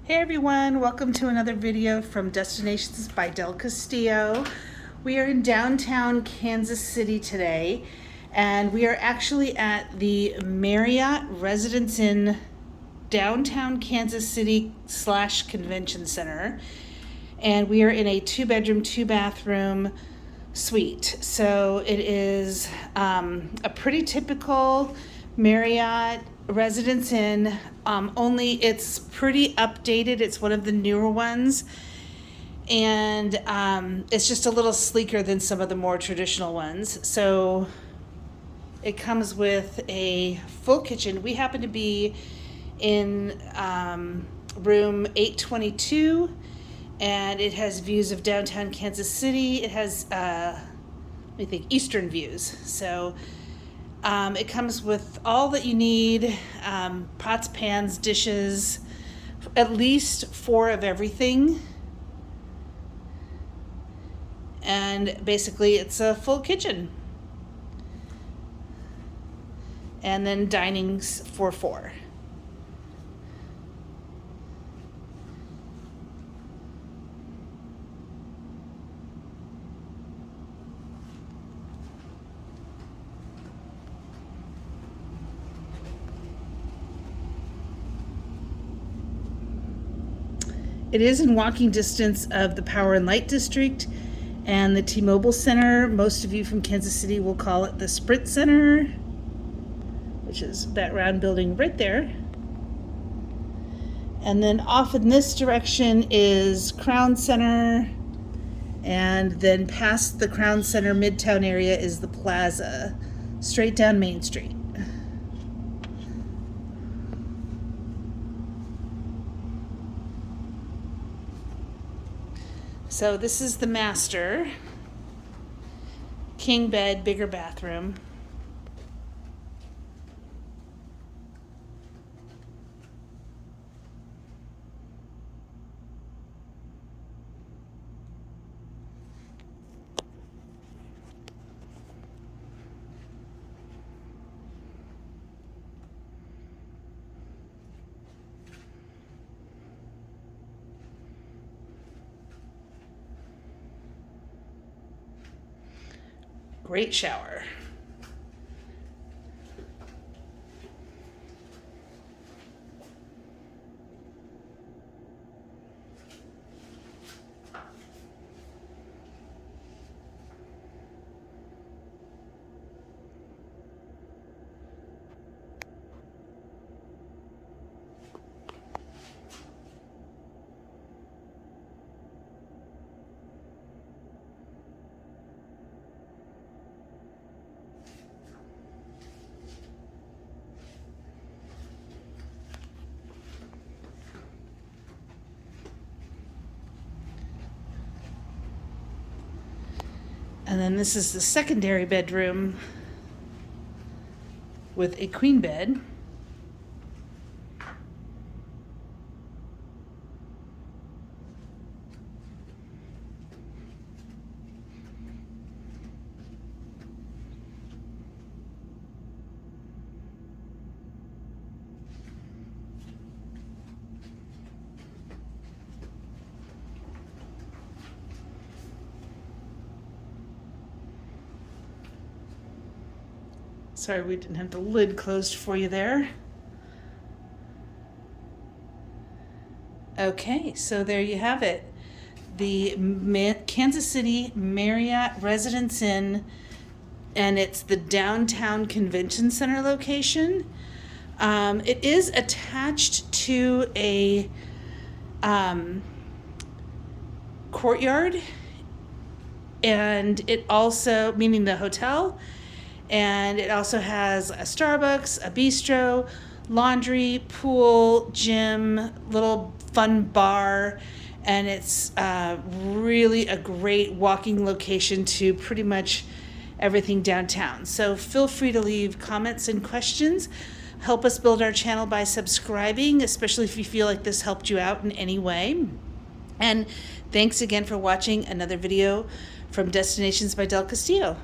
Hey everyone, welcome to another video from Destinations by Del Castillo. We are in downtown Kansas City today, and we are actually at the Marriott Residence in downtown Kansas City / Convention Center. And we are in a 2-bedroom, 2-bathroom suite. So it is a pretty typical Marriott Residence Inn, only it's pretty updated. It's one of the newer ones, and it's just a little sleeker than some of the more traditional ones. So it comes with a full kitchen. We happen to be in room 822, and it has views of downtown Kansas City. It has, eastern views. So it comes with all that you need, pots, pans, dishes, at least 4 of everything. And basically it's a full kitchen. And then dining's for 4. It is in walking distance of the Power and Light District and the T-Mobile Center. Most of you from Kansas City will call it the Sprint Center, which is that round building right there. And then off in this direction is Crown Center, and then past the Crown Center Midtown area is the Plaza, straight down Main Street. So this is the master. King bed, bigger bathroom. Great shower. And then this is the secondary bedroom with a queen bed. Sorry we didn't have the lid closed for you there. Okay, so there you have it. The Kansas City Marriott Residence Inn, and it's the downtown Convention Center location. It is attached to a courtyard, and it also, meaning the hotel, and it also has a Starbucks, a bistro, laundry, pool, gym, little fun bar, and it's really a great walking location to pretty much everything downtown. So feel free to leave comments and questions. Help us build our channel by subscribing, especially if you feel like this helped you out in any way. And thanks again for watching another video from Destinations by Del Castillo.